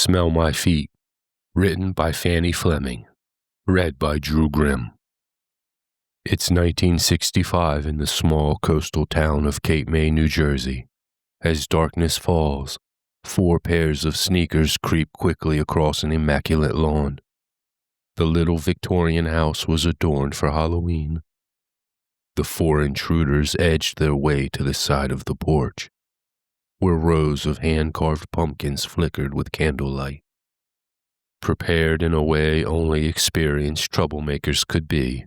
Smell My Feet, written by Fanny Fleming, read by Drew Grimm. It's 1965 in the small coastal town of Cape May, New Jersey. As darkness falls, 4 pairs of sneakers creep quickly across an immaculate lawn. The little Victorian house was adorned for Halloween. The 4 intruders edged their way to the side of the porch, where rows of hand-carved pumpkins flickered with candlelight. Prepared in a way only experienced troublemakers could be,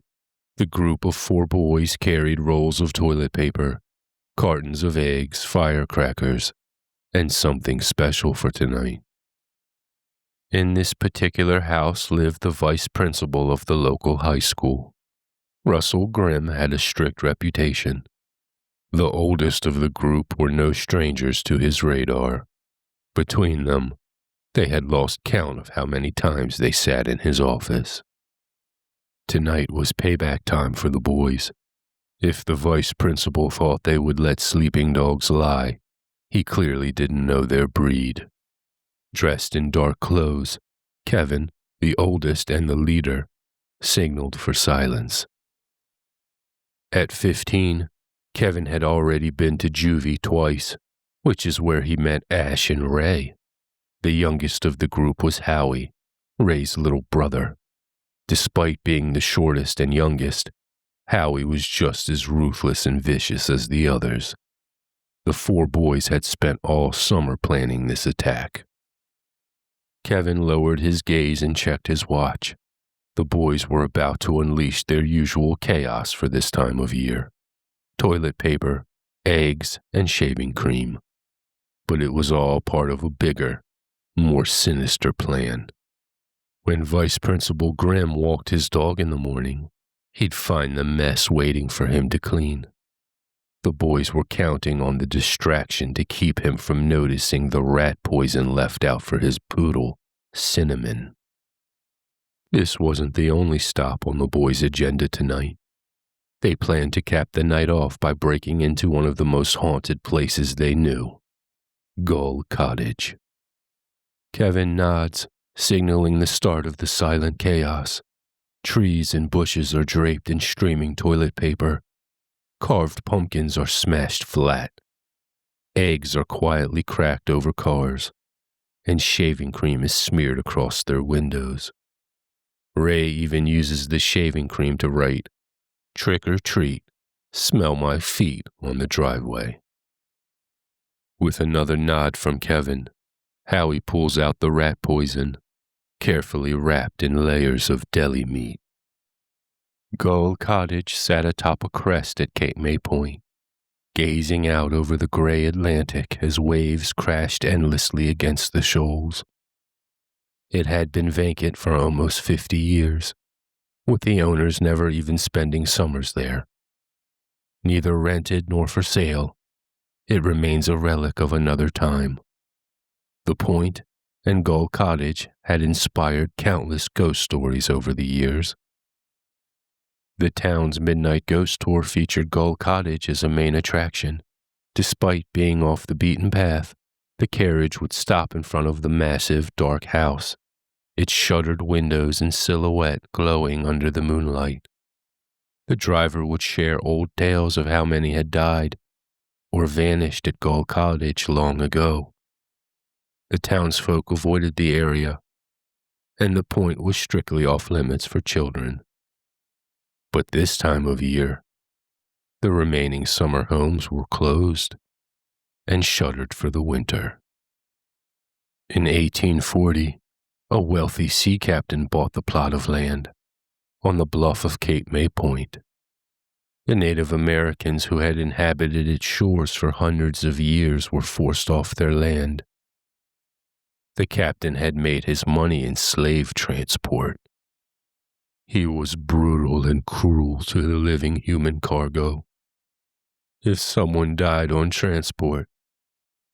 the group of 4 boys carried rolls of toilet paper, cartons of eggs, firecrackers, and something special for tonight. In this particular house lived the vice principal of the local high school. Russell Grimm had a strict reputation. The oldest of the group were no strangers to his radar. Between them, they had lost count of how many times they sat in his office. Tonight was payback time for the boys. If the vice principal thought they would let sleeping dogs lie, he clearly didn't know their breed. Dressed in dark clothes, Kevin, the oldest and the leader, signaled for silence. At 15, Kevin had already been to juvie twice, which is where he met Ash and Ray. The youngest of the group was Howie, Ray's little brother. Despite being the shortest and youngest, Howie was just as ruthless and vicious as the others. The 4 boys had spent all summer planning this attack. Kevin lowered his gaze and checked his watch. The boys were about to unleash their usual chaos for this time of year. Toilet paper, eggs, and shaving cream. But it was all part of a bigger, more sinister plan. When Vice Principal Grimm walked his dog in the morning, he'd find the mess waiting for him to clean. The boys were counting on the distraction to keep him from noticing the rat poison left out for his poodle, Cinnamon. This wasn't the only stop on the boys' agenda tonight. They planned to cap the night off by breaking into one of the most haunted places they knew, Gull Cottage. Kevin nods, signaling the start of the silent chaos. Trees and bushes are draped in streaming toilet paper. Carved pumpkins are smashed flat. Eggs are quietly cracked over cars, and shaving cream is smeared across their windows. Ray even uses the shaving cream to write, "Trick or treat, smell my feet" on the driveway. With another nod from Kevin, Howie pulls out the rat poison, carefully wrapped in layers of deli meat. Gull Cottage sat atop a crest at Cape May Point, gazing out over the gray Atlantic as waves crashed endlessly against the shoals. It had been vacant for almost 50 years, with the owners never even spending summers there. Neither rented nor for sale, it remains a relic of another time. The Point and Gull Cottage had inspired countless ghost stories over the years. The town's midnight ghost tour featured Gull Cottage as a main attraction. Despite being off the beaten path, the carriage would stop in front of the massive, dark house, its shuttered windows and silhouette glowing under the moonlight. The driver would share old tales of how many had died or vanished at Gull Cottage long ago. The townsfolk avoided the area, and the Point was strictly off-limits for children. But this time of year, the remaining summer homes were closed and shuttered for the winter. In 1840, a wealthy sea captain bought the plot of land on the bluff of Cape May Point. The Native Americans who had inhabited its shores for hundreds of years were forced off their land. The captain had made his money in slave transport. He was brutal and cruel to the living human cargo. If someone died on transport,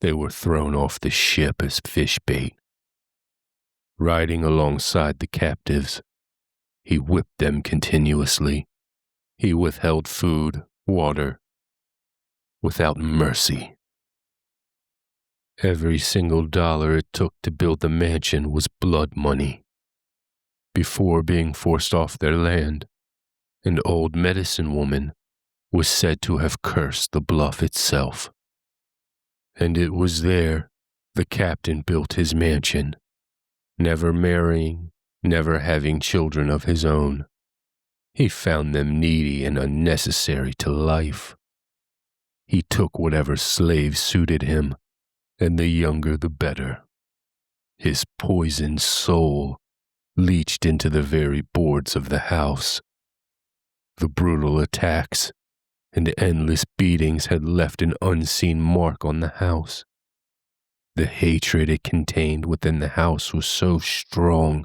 they were thrown off the ship as fish bait. Riding alongside the captives, he whipped them continuously. He withheld food, water, without mercy. Every single dollar it took to build the mansion was blood money. Before being forced off their land, an old medicine woman was said to have cursed the bluff itself. And it was there the captain built his mansion, never marrying, never having children of his own. He found them needy and unnecessary to life. He took whatever slave suited him, and the younger the better. His poisoned soul leached into the very boards of the house. The brutal attacks and endless beatings had left an unseen mark on the house. The hatred it contained within the house was so strong,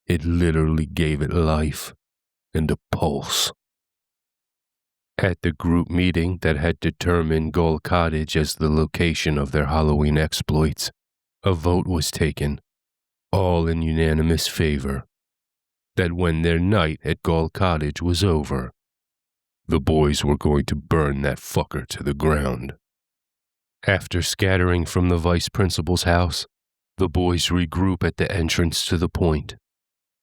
it literally gave it life and a pulse. At the group meeting that had determined Gull Cottage as the location of their Halloween exploits, a vote was taken, all in unanimous favor, that when their night at Gull Cottage was over, the boys were going to burn that fucker to the ground. After scattering from the vice principal's house, the boys regroup at the entrance to the point.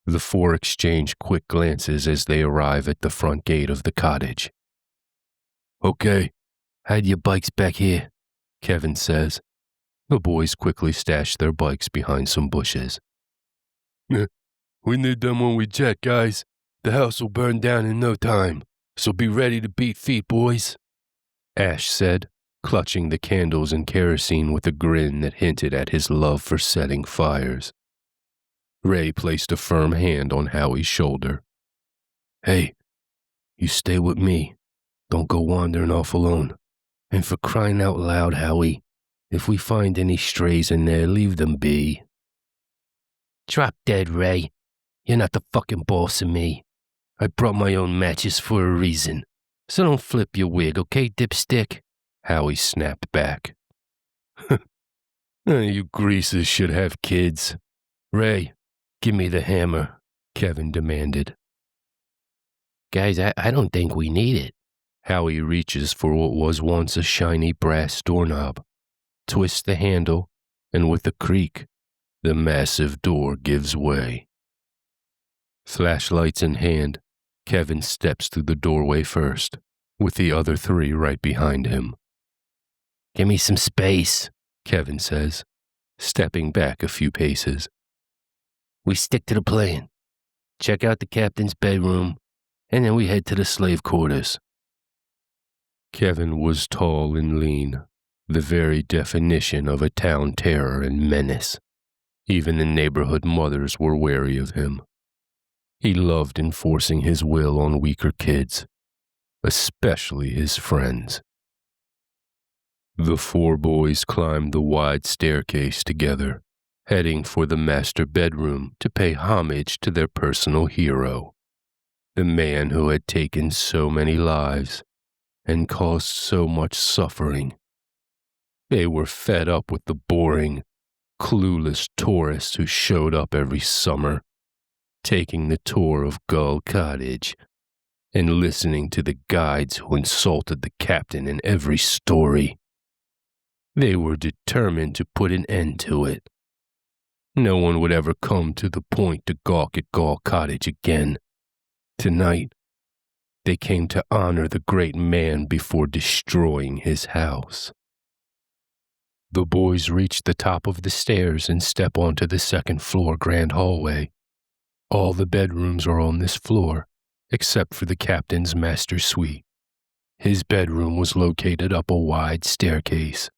The four exchange quick glances as they arrive at the front gate of the cottage. "Okay, hide your bikes back here," Kevin says. The boys quickly stash their bikes behind some bushes. "We need them when we jet, guys. The house will burn down in no time, so be ready to beat feet, boys," Ash said, clutching the candles and kerosene with a grin that hinted at his love for setting fires. Ray placed a firm hand on Howie's shoulder. "Hey, you stay with me. Don't go wandering off alone. And for crying out loud, Howie, if we find any strays in there, leave them be." "Drop dead, Ray. You're not the fucking boss of me. I brought my own matches for a reason. So don't flip your wig, okay, dipstick?" Howie snapped back. "You greasers should have kids. Ray, give me the hammer," Kevin demanded. "Guys, I don't think we need it." Howie reaches for what was once a shiny brass doorknob, twists the handle, and with a creak, the massive door gives way. Flashlights in hand, Kevin steps through the doorway first, with the other three right behind him. "Give me some space," Kevin says, stepping back a few paces. "We stick to the plan. Check out the captain's bedroom, and then we head to the slave quarters." Kevin was tall and lean, the very definition of a town terror and menace. Even the neighborhood mothers were wary of him. He loved enforcing his will on weaker kids, especially his friends. The four boys climbed the wide staircase together, heading for the master bedroom to pay homage to their personal hero, the man who had taken so many lives and caused so much suffering. They were fed up with the boring, clueless tourists who showed up every summer, taking the tour of Gull Cottage and listening to the guides who insulted the captain in every story. They were determined to put an end to it. No one would ever come to the point to gawk at Gull Cottage again. Tonight, they came to honor the great man before destroying his house. The boys reach the top of the stairs and step onto the second-floor grand hallway. All the bedrooms are on this floor, except for the captain's master suite. His bedroom was located up a wide staircase,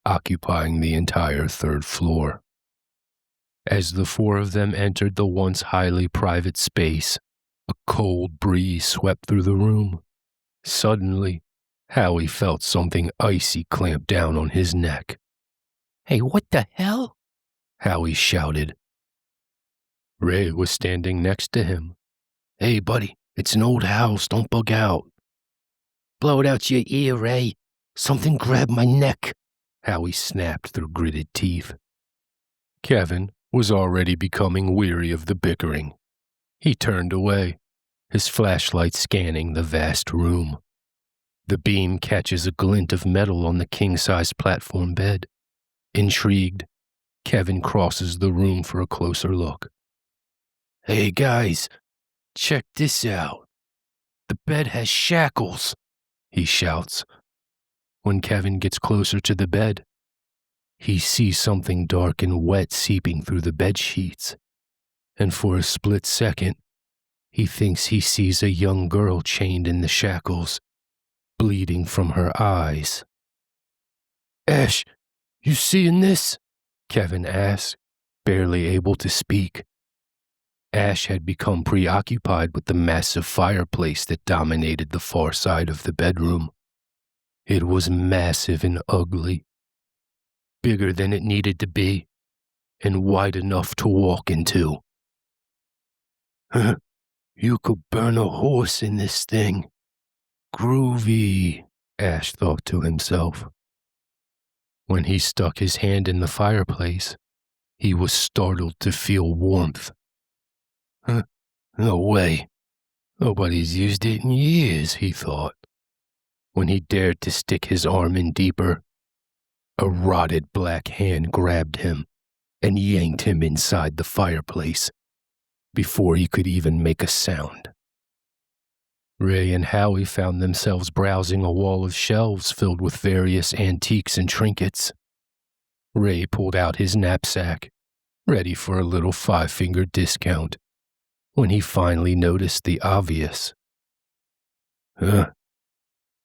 occupying the entire third floor. As the four of them entered the once highly private space, a cold breeze swept through the room. Suddenly, Howie felt something icy clamp down on his neck. "Hey, what the hell?" Howie shouted. Ray was standing next to him. "Hey, buddy, it's an old house. Don't bug out." "Blow it out your ear, Ray. Something grabbed my neck," Howie snapped through gritted teeth. Kevin was already becoming weary of the bickering. He turned away, his flashlight scanning the vast room. The beam catches a glint of metal on the king-size platform bed. Intrigued, Kevin crosses the room for a closer look. "Hey guys, check this out. The bed has shackles," he shouts. When Kevin gets closer to the bed, he sees something dark and wet seeping through the bed sheets, and for a split second, he thinks he sees a young girl chained in the shackles, bleeding from her eyes. "Ash, you seeing this?" Kevin asks, barely able to speak. Ash had become preoccupied with the massive fireplace that dominated the far side of the bedroom. It was massive and ugly, bigger than it needed to be, and wide enough to walk into. "You could burn a horse in this thing. Groovy," Ash thought to himself. When he stuck his hand in the fireplace, he was startled to feel warmth. No way. Nobody's used it in years, he thought. When he dared to stick his arm in deeper, a rotted black hand grabbed him and yanked him inside the fireplace before he could even make a sound. Ray and Howie found themselves browsing a wall of shelves filled with various antiques and trinkets. Ray pulled out his knapsack, ready for a little 5-finger discount, when he finally noticed the obvious.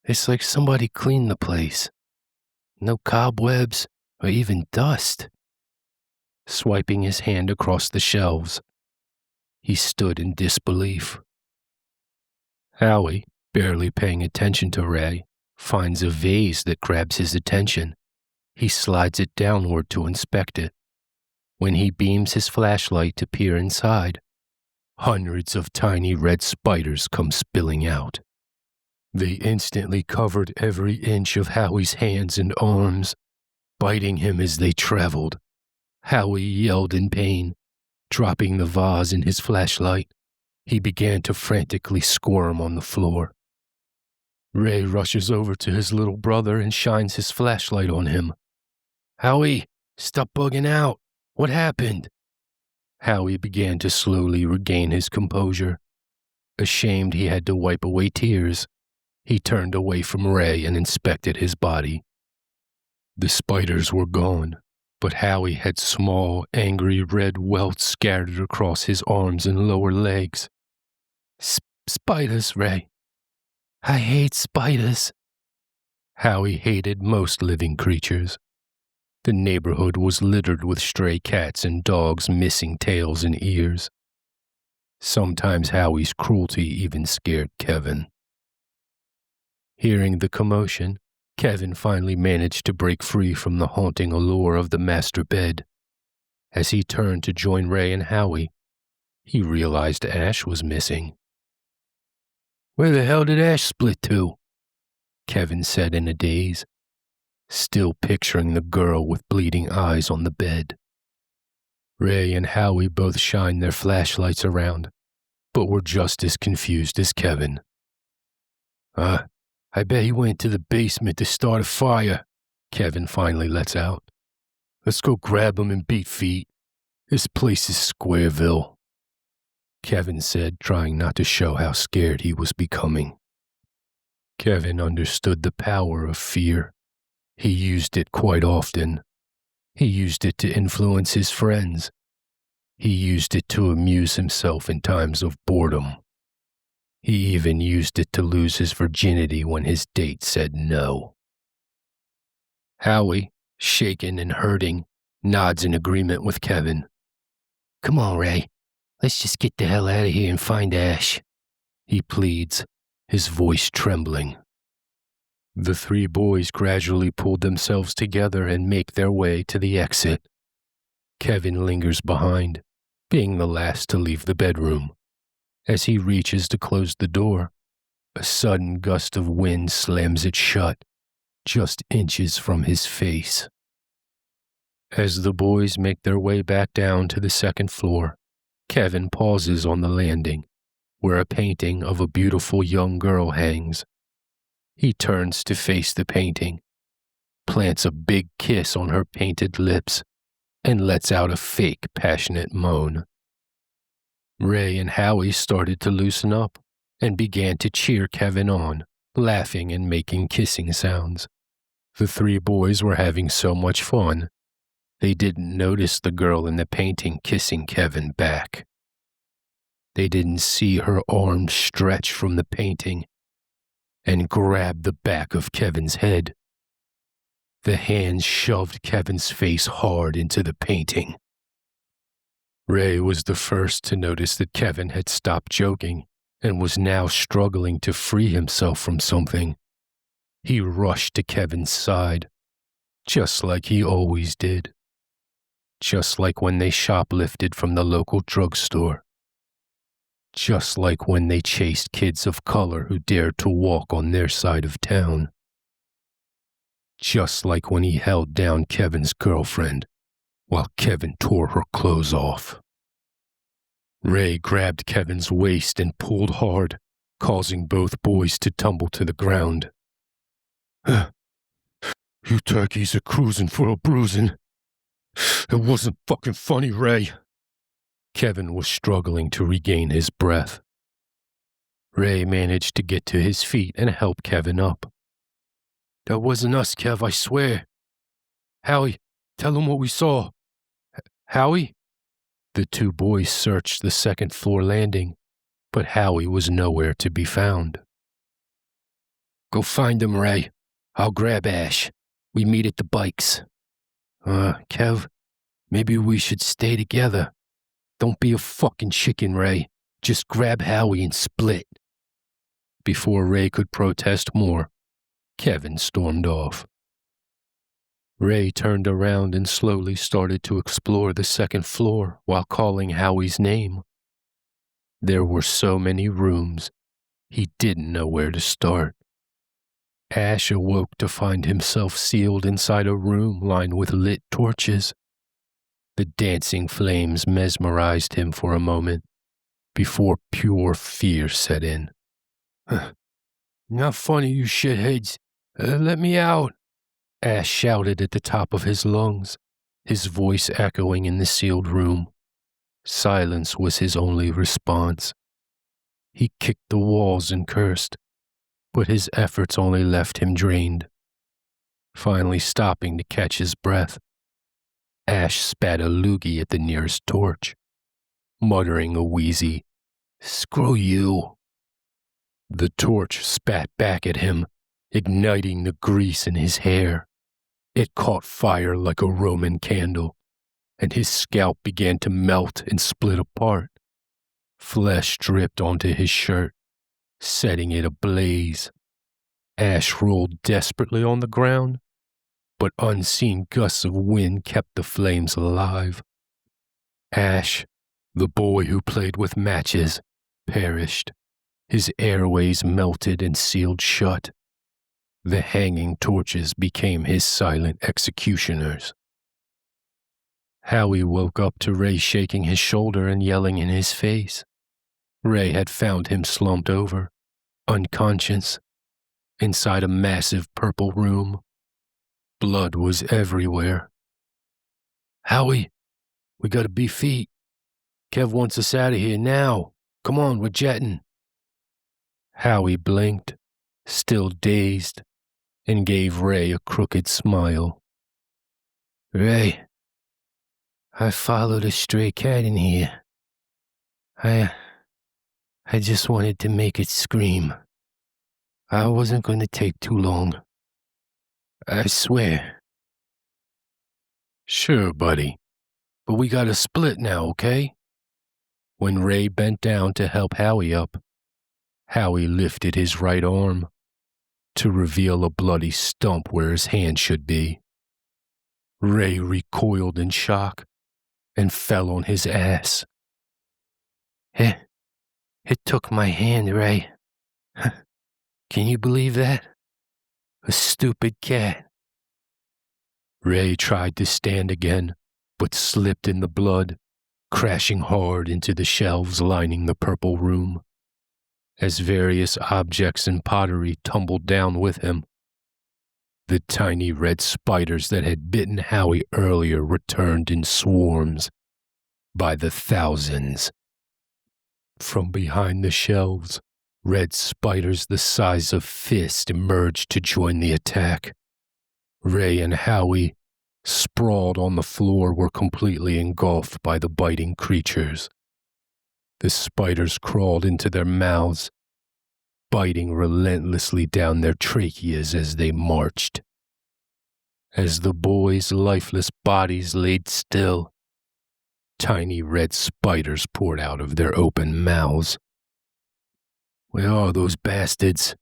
It's like somebody cleaned the place. No cobwebs or even dust. Swiping his hand across the shelves, he stood in disbelief. Howie, barely paying attention to Ray, finds a vase that grabs his attention. He slides it downward to inspect it. When he beams his flashlight to peer inside, hundreds of tiny red spiders come spilling out. They instantly covered every inch of Howie's hands and arms, biting him as they traveled. Howie yelled in pain, dropping the vase in his flashlight. He began to frantically squirm on the floor. Ray rushes over to his little brother and shines his flashlight on him. "Howie, stop bugging out. What happened?" Howie began to slowly regain his composure. Ashamed he had to wipe away tears, he turned away from Ray and inspected his body. The spiders were gone, but Howie had small, angry red welts scattered across his arms and lower legs. Spiders, Ray. I hate spiders." Howie hated most living creatures. The neighborhood was littered with stray cats and dogs missing tails and ears. Sometimes Howie's cruelty even scared Kevin. Hearing the commotion, Kevin finally managed to break free from the haunting allure of the master bed. As he turned to join Ray and Howie, he realized Ash was missing. "Where the hell did Ash split to?" Kevin said in a daze, still picturing the girl with bleeding eyes on the bed. Ray and Howie both shined their flashlights around, but were just as confused as Kevin. I bet he went to the basement to start a fire," Kevin finally lets out. "Let's go grab him and beat feet. This place is Squareville," Kevin said, trying not to show how scared he was becoming. Kevin understood the power of fear. He used it quite often. He used it to influence his friends. He used it to amuse himself in times of boredom. He even used it to lose his virginity when his date said no. Howie, shaken and hurting, nods in agreement with Kevin. "Come on, Ray. Let's just get the hell out of here and find Ash," he pleads, his voice trembling. The three boys gradually pulled themselves together and make their way to the exit. Kevin lingers behind, being the last to leave the bedroom. As he reaches to close the door, a sudden gust of wind slams it shut, just inches from his face. As the boys make their way back down to the second floor, Kevin pauses on the landing, where a painting of a beautiful young girl hangs. He turns to face the painting, plants a big kiss on her painted lips and lets out a fake, passionate moan. Ray and Howie started to loosen up and began to cheer Kevin on, laughing and making kissing sounds. The three boys were having so much fun, they didn't notice the girl in the painting kissing Kevin back. They didn't see her arms stretch from the painting and grab the back of Kevin's head. The hands shoved Kevin's face hard into the painting. Ray was the first to notice that Kevin had stopped joking and was now struggling to free himself from something. He rushed to Kevin's side, just like he always did. Just like when they shoplifted from the local drugstore. Just like when they chased kids of color who dared to walk on their side of town. Just like when he held down Kevin's girlfriend while Kevin tore her clothes off. Ray grabbed Kevin's waist and pulled hard, causing both boys to tumble to the ground. You turkeys are cruising for a bruising. It wasn't fucking funny, Ray. Kevin was struggling to regain his breath. Ray managed to get to his feet and help Kevin up. That wasn't us, Kev, I swear. Howie, tell him what we saw. Howie? The two boys searched the second-floor landing, but Howie was nowhere to be found. Go find him, Ray. I'll grab Ash. We meet at the bikes. Kev, maybe we should stay together. Don't be a fucking chicken, Ray. Just grab Howie and split. Before Ray could protest more, Kevin stormed off. Ray turned around and slowly started to explore the second floor while calling Howie's name. There were so many rooms, he didn't know where to start. Ash awoke to find himself sealed inside a room lined with lit torches. The dancing flames mesmerized him for a moment, before pure fear set in. Not funny, you shitheads. Let me out. Ash shouted at the top of his lungs, his voice echoing in the sealed room. Silence was his only response. He kicked the walls and cursed, but his efforts only left him drained. Finally stopping to catch his breath, Ash spat a loogie at the nearest torch, muttering a wheezy, "Screw you." The torch spat back at him, igniting the grease in his hair. It caught fire like a Roman candle, and his scalp began to melt and split apart. Flesh dripped onto his shirt, setting it ablaze. Ash rolled desperately on the ground, but unseen gusts of wind kept the flames alive. Ash, the boy who played with matches, perished. His airways melted and sealed shut. The hanging torches became his silent executioners. Howie woke up to Ray shaking his shoulder and yelling in his face. Ray had found him slumped over, unconscious, inside a massive purple room. Blood was everywhere. Howie, we gotta be feet. Kev wants us out of here now. Come on, we're jetting. Howie blinked, still dazed, and gave Ray a crooked smile. Ray, I followed a stray cat in here. I just wanted to make it scream. I wasn't going to take too long. I swear. Sure, buddy. But we gotta split now, okay? When Ray bent down to help Howie up, Howie lifted his right arm to reveal a bloody stump where his hand should be. Ray recoiled in shock and fell on his ass. It took my hand, Ray. Can you believe that? A stupid cat. Ray tried to stand again, but slipped in the blood, crashing hard into the shelves lining the purple room. As various objects and pottery tumbled down with him, The tiny red spiders that had bitten Howie earlier returned in swarms, by the thousands. From behind the shelves, red spiders the size of fists emerged to join the attack. Ray and Howie, sprawled on the floor, were completely engulfed by the biting creatures. The spiders crawled into their mouths, biting relentlessly down their tracheas as they marched. As the boys' lifeless bodies laid still, tiny red spiders poured out of their open mouths. "Where are those bastards?"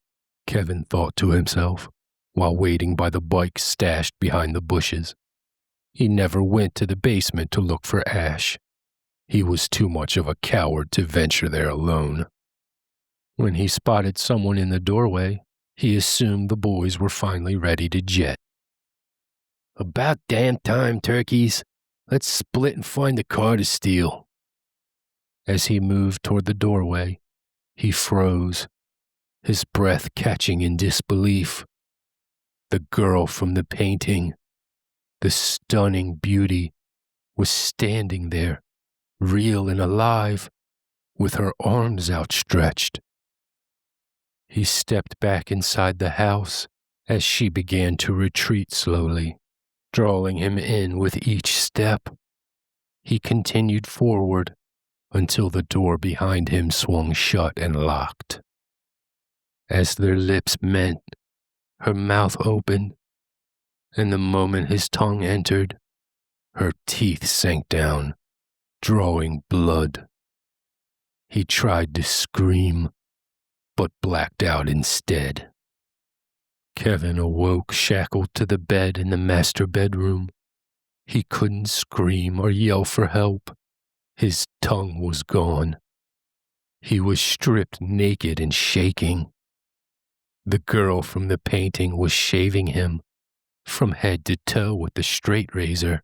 Kevin thought to himself, while waiting by the bike stashed behind the bushes. He never went to the basement to look for Ash. He was too much of a coward to venture there alone. When he spotted someone in the doorway, he assumed the boys were finally ready to jet. "About damn time, turkeys. Let's split and find the car to steal." As he moved toward the doorway, he froze, his breath catching in disbelief. The girl from the painting, the stunning beauty, was standing there, real and alive, with her arms outstretched. He stepped back inside the house as she began to retreat slowly, drawing him in with each step. He continued forward until the door behind him swung shut and locked. As their lips met, her mouth opened, and the moment his tongue entered, her teeth sank down, drawing blood. He tried to scream, but blacked out instead. Kevin awoke shackled to the bed in the master bedroom. He couldn't scream or yell for help. His tongue was gone. He was stripped naked and shaking. The girl from the painting was shaving him from head to toe with the straight razor.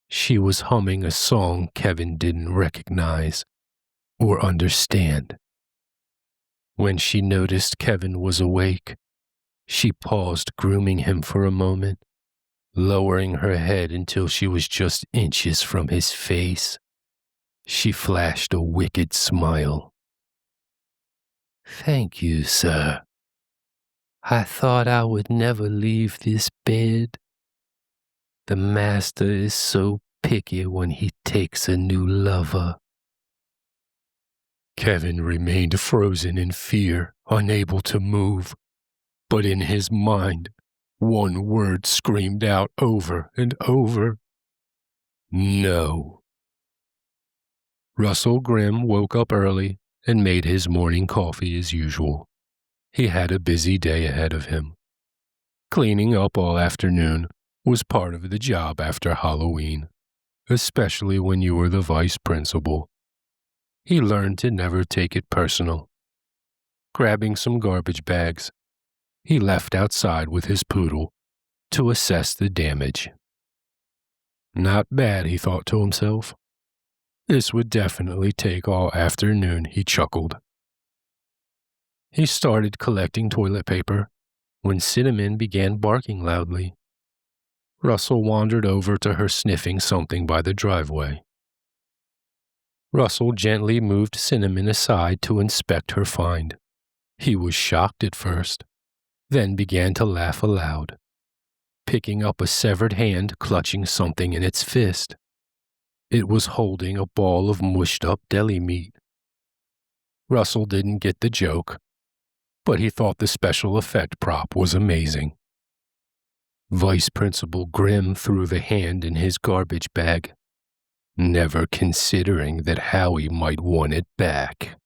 She was humming a song Kevin didn't recognize or understand. When she noticed Kevin was awake, she paused, grooming him for a moment, lowering her head until she was just inches from his face. She flashed a wicked smile. "Thank you, sir. I thought I would never leave this bed. The master is so picky when he takes a new lover." Kevin remained frozen in fear, unable to move. But in his mind, one word screamed out over and over: "No." Russell Grimm woke up early and made his morning coffee as usual. He had a busy day ahead of him. Cleaning up all afternoon was part of the job after Halloween, especially when you were the vice principal. He learned to never take it personal. Grabbing some garbage bags, he left outside with his poodle to assess the damage. Not bad, he thought to himself. This would definitely take all afternoon, he chuckled. He started collecting toilet paper when Cinnamon began barking loudly. Russell wandered over to her, sniffing something by the driveway. Russell gently moved Cinnamon aside to inspect her find. He was shocked at first, then began to laugh aloud, picking up a severed hand clutching something in its fist. It was holding a ball of mushed-up deli meat. Russell didn't get the joke, but he thought the special effect prop was amazing. Vice Principal Grimm threw the hand in his garbage bag, never considering that Howie might want it back.